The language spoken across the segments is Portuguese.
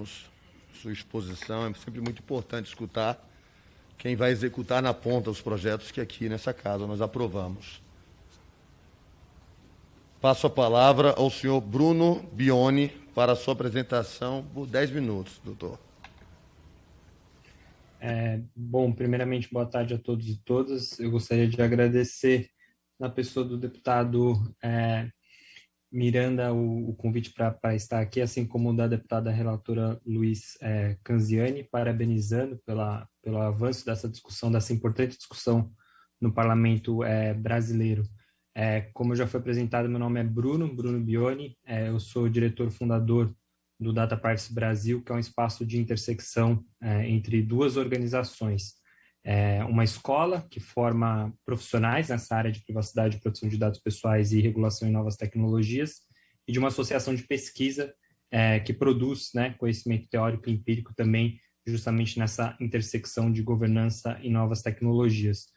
Sua exposição. É sempre muito importante escutar quem vai executar na ponta os projetos que aqui nessa casa nós aprovamos. Passo a palavra ao senhor Bruno Bione para a sua apresentação por 10 minutos, doutor. Bom, primeiramente, boa tarde a todos e todas. Eu gostaria de agradecer, na pessoa do deputado Miranda, o convite para estar aqui, assim como da deputada relatora Luiz Canziani, parabenizando pelo avanço dessa discussão, dessa importante discussão no parlamento brasileiro. Como já foi apresentado, meu nome é Bruno Bione, eu sou diretor fundador do Data Privacy Brasil, que é um espaço de intersecção entre duas organizações. Uma escola que forma profissionais nessa área de privacidade, proteção de dados pessoais e regulação em novas tecnologias, e de uma associação de pesquisa que produz, conhecimento teórico e empírico também, justamente nessa intersecção de governança e novas tecnologias.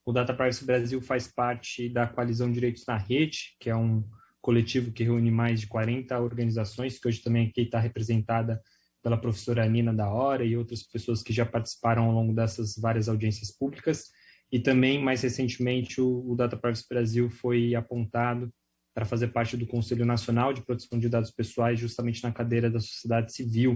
O Data Privacy Brasil faz parte da Coalizão Direitos na Rede, que é um coletivo que reúne mais de 40 organizações, que hoje também aqui está representada pela professora Nina da Hora e outras pessoas que já participaram ao longo dessas várias audiências públicas. E também, mais recentemente, o Data Privacy Brasil foi apontado para fazer parte do Conselho Nacional de Proteção de Dados Pessoais, justamente na cadeira da sociedade civil,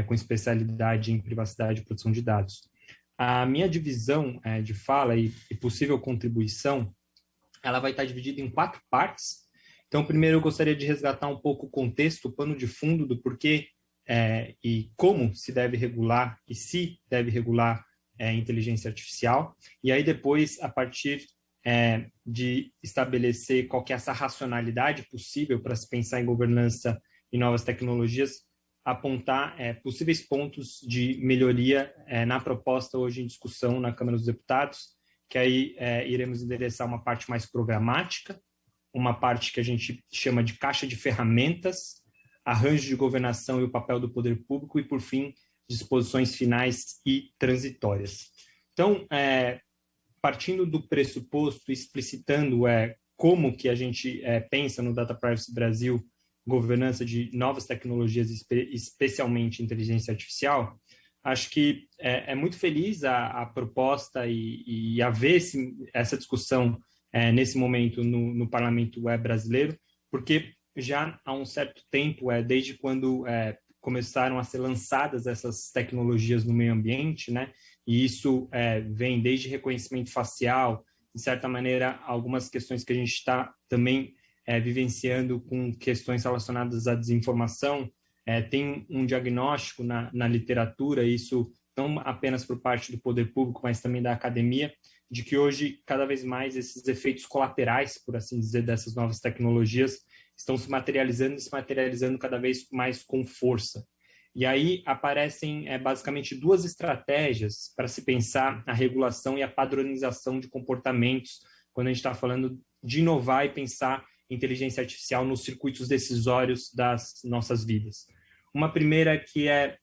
com especialidade em privacidade e proteção de dados. A minha divisão de fala e possível contribuição, ela vai estar dividida em 4 partes. Então, primeiro, eu gostaria de resgatar um pouco o contexto, o pano de fundo do porquê e como se deve regular e se deve regular a inteligência artificial. E aí, depois, a partir de estabelecer qual que é essa racionalidade possível para se pensar em governança e novas tecnologias, apontar possíveis pontos de melhoria na proposta hoje em discussão na Câmara dos Deputados, que aí iremos endereçar uma parte mais programática, uma parte que a gente chama de caixa de ferramentas, arranjo de governação e o papel do poder público, e, por fim, disposições finais e transitórias. Então, partindo do pressuposto, explicitando como que a gente pensa no Data Privacy Brasil, governança de novas tecnologias, especialmente inteligência artificial, acho que é muito feliz a proposta e haver essa discussão nesse momento no parlamento brasileiro, porque já há um certo tempo, desde quando começaram a ser lançadas essas tecnologias no meio ambiente, e isso vem desde reconhecimento facial, de certa maneira, algumas questões que a gente está também vivenciando com questões relacionadas à desinformação. Tem um diagnóstico na literatura, isso não apenas por parte do poder público, mas também da academia, de que hoje, cada vez mais, esses efeitos colaterais, por assim dizer, dessas novas tecnologias estão se materializando cada vez mais com força. E aí aparecem basicamente 2 estratégias para se pensar a regulação e a padronização de comportamentos, quando a gente está falando de inovar e pensar inteligência artificial nos circuitos decisórios das nossas vidas. Uma primeira que é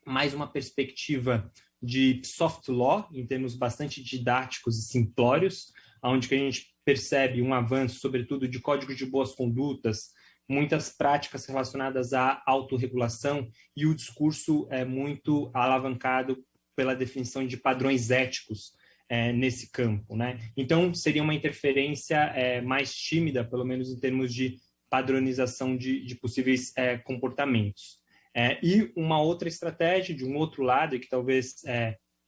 mais uma perspectiva de soft law, em termos bastante didáticos e simplórios, onde que a gente percebe um avanço, sobretudo, de códigos de boas condutas, muitas práticas relacionadas à autorregulação, e o discurso é muito alavancado pela definição de padrões éticos nesse campo, Então, seria uma interferência mais tímida, pelo menos em termos de padronização de possíveis comportamentos. E uma outra estratégia, de um outro lado, e que talvez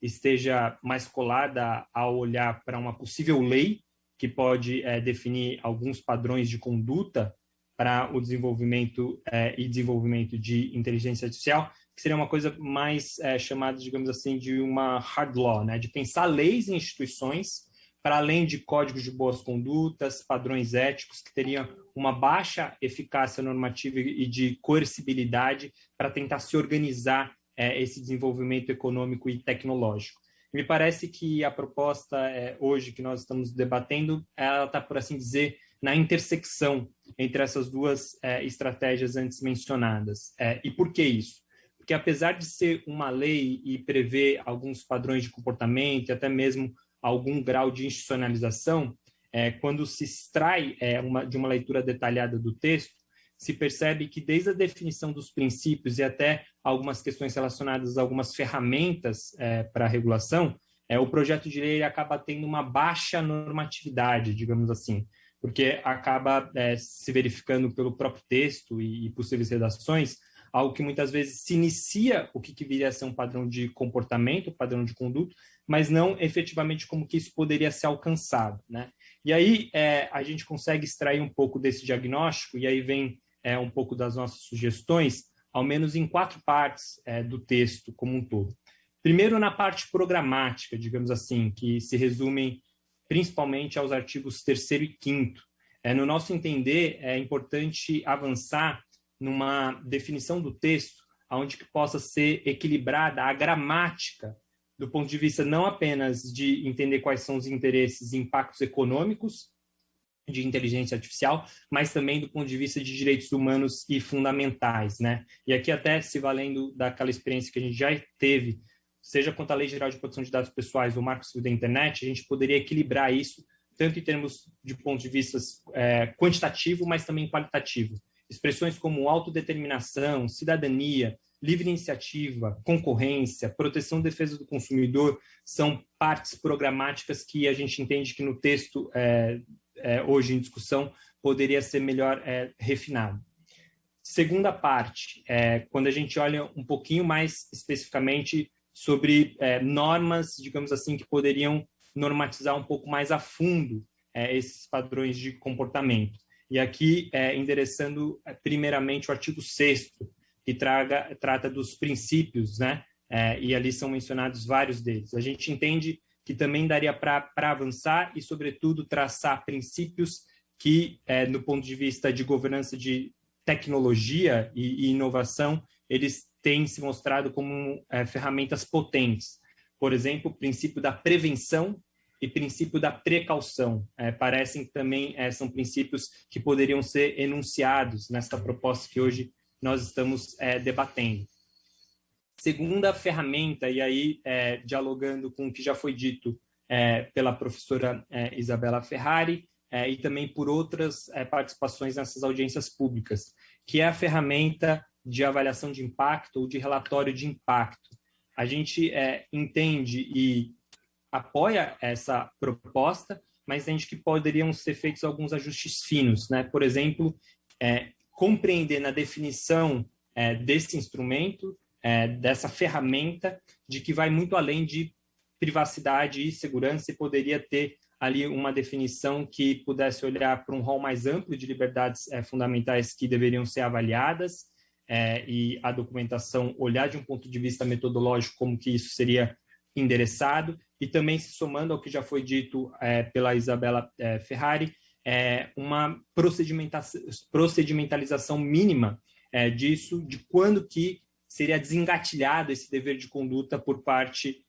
esteja mais colada ao olhar para uma possível lei que pode definir alguns padrões de conduta para o desenvolvimento e desenvolvimento de inteligência artificial, que seria uma coisa mais chamada, digamos assim, de uma hard law, de pensar leis e instituições para além de códigos de boas condutas, padrões éticos, que teriam uma baixa eficácia normativa e de coercibilidade para tentar se organizar esse desenvolvimento econômico e tecnológico. Me parece que a proposta hoje que nós estamos debatendo, ela está, por assim dizer, na intersecção entre essas 2 estratégias antes mencionadas. E por que isso? Porque apesar de ser uma lei e prever alguns padrões de comportamento e até mesmo algum grau de institucionalização, quando se extrai de uma leitura detalhada do texto, se percebe que desde a definição dos princípios e até algumas questões relacionadas a algumas ferramentas para a regulação, o projeto de lei acaba tendo uma baixa normatividade, digamos assim, porque acaba se verificando pelo próprio texto e possíveis redações, algo que muitas vezes se inicia o que viria a ser um padrão de comportamento, padrão de conduta, mas não efetivamente como que isso poderia ser alcançado, né? E aí a gente consegue extrair um pouco desse diagnóstico, e aí vem um pouco das nossas sugestões, ao menos em 4 partes do texto como um todo. Primeiro, na parte programática, digamos assim, que se resumem principalmente aos artigos 3º e 5º. No nosso entender, é importante avançar numa definição do texto onde que possa ser equilibrada a gramática do ponto de vista não apenas de entender quais são os interesses e impactos econômicos de inteligência artificial, mas também do ponto de vista de direitos humanos e fundamentais, né? E aqui até se valendo daquela experiência que a gente já teve, seja quanto à Lei Geral de Proteção de Dados Pessoais ou Marco Civil da Internet, a gente poderia equilibrar isso, tanto em termos de ponto de vista quantitativo, mas também qualitativo. Expressões como autodeterminação, cidadania, livre iniciativa, concorrência, proteção e defesa do consumidor são partes programáticas que a gente entende que no texto hoje em discussão poderia ser melhor refinado. Segunda parte, quando a gente olha um pouquinho mais especificamente sobre normas, digamos assim, que poderiam normatizar um pouco mais a fundo esses padrões de comportamento. E aqui, endereçando primeiramente o artigo 6º, que trata dos princípios, né? E ali são mencionados vários deles. A gente entende que também daria para avançar e, sobretudo, traçar princípios que, no ponto de vista de governança de tecnologia e inovação, eles têm se mostrado como ferramentas potentes. Por exemplo, o princípio da prevenção e princípio da precaução. Parecem que também são princípios que poderiam ser enunciados nesta proposta que hoje nós estamos debatendo. Segunda ferramenta, e aí dialogando com o que já foi dito pela professora Isabela Ferrari e também por outras participações nessas audiências públicas, que é a ferramenta de avaliação de impacto ou de relatório de impacto. A gente entende e apoia essa proposta, mas entende que poderiam ser feitos alguns ajustes finos, né? Por exemplo, compreender na definição desse instrumento, dessa ferramenta, de que vai muito além de privacidade e segurança e poderia ter ali uma definição que pudesse olhar para um rol mais amplo de liberdades fundamentais que deveriam ser avaliadas e a documentação olhar de um ponto de vista metodológico como que isso seria endereçado e também se somando ao que já foi dito pela Isabela Ferrari, uma procedimentalização mínima disso, de quando que seria desengatilhado esse dever de conduta por parte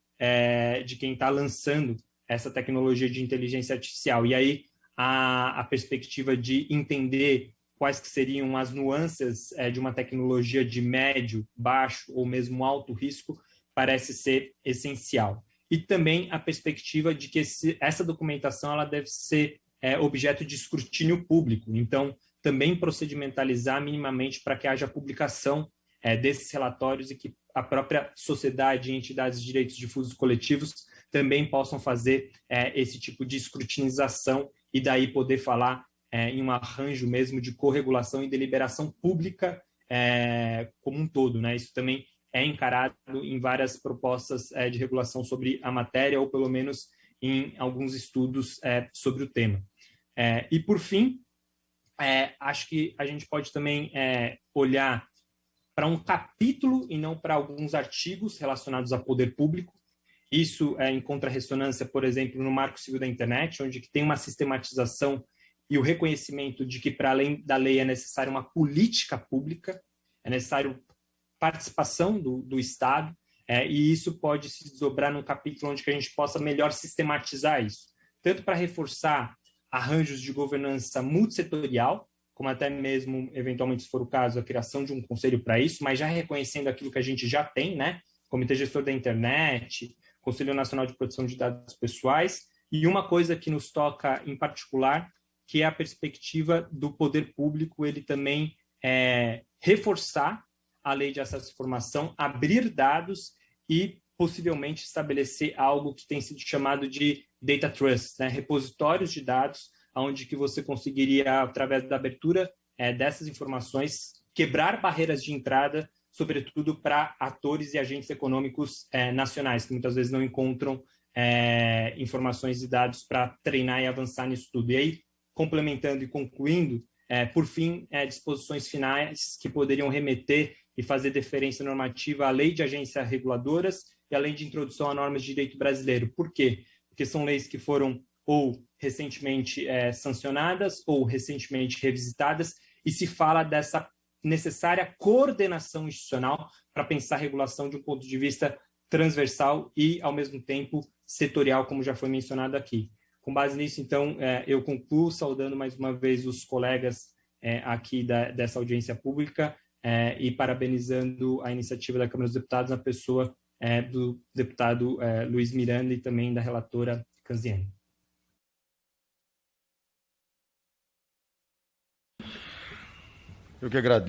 de quem está lançando essa tecnologia de inteligência artificial. E aí a perspectiva de entender quais que seriam as nuances de uma tecnologia de médio, baixo ou mesmo alto risco parece ser essencial. E também a perspectiva de que essa documentação ela deve ser objeto de escrutínio público. Então, também procedimentalizar minimamente para que haja publicação desses relatórios e que a própria sociedade e entidades de direitos difusos coletivos também possam fazer esse tipo de escrutinização e daí poder falar em um arranjo mesmo de corregulação e deliberação pública como um todo, né? Isso também é encarado em várias propostas de regulação sobre a matéria ou pelo menos em alguns estudos sobre o tema. E por fim, acho que a gente pode também olhar para um capítulo e não para alguns artigos relacionados a poder público. Isso encontra ressonância, por exemplo, no Marco Civil da Internet, onde tem uma sistematização e o reconhecimento de que, para além da lei, é necessária uma política pública, é necessário participação do Estado, e isso pode se desdobrar num capítulo onde que a gente possa melhor sistematizar isso, tanto para reforçar arranjos de governança multissetorial, como até mesmo, eventualmente, se for o caso, a criação de um conselho para isso, mas já reconhecendo aquilo que a gente já tem, né? Comitê Gestor da Internet, Conselho Nacional de Proteção de Dados Pessoais, e uma coisa que nos toca em particular, que é a perspectiva do poder público, ele também reforçar a lei de acesso à informação, abrir dados e possivelmente estabelecer algo que tem sido chamado de data trust, né? Repositórios de dados, onde que você conseguiria, através da abertura dessas informações, quebrar barreiras de entrada, sobretudo para atores e agentes econômicos nacionais, que muitas vezes não encontram informações e dados para treinar e avançar nisso tudo. E aí, complementando e concluindo, por fim, disposições finais que poderiam remeter e fazer deferência normativa à lei de agências reguladoras e à lei de introdução a normas de direito brasileiro. Por quê? Porque são leis que foram ou recentemente sancionadas ou recentemente revisitadas e se fala dessa necessária coordenação institucional para pensar a regulação de um ponto de vista transversal e, ao mesmo tempo, setorial, como já foi mencionado aqui. Com base nisso, então, eu concluo saudando mais uma vez os colegas aqui dessa audiência pública e parabenizando a iniciativa da Câmara dos Deputados na pessoa do deputado Luiz Miranda e também da relatora Canziani. Eu que agradeço.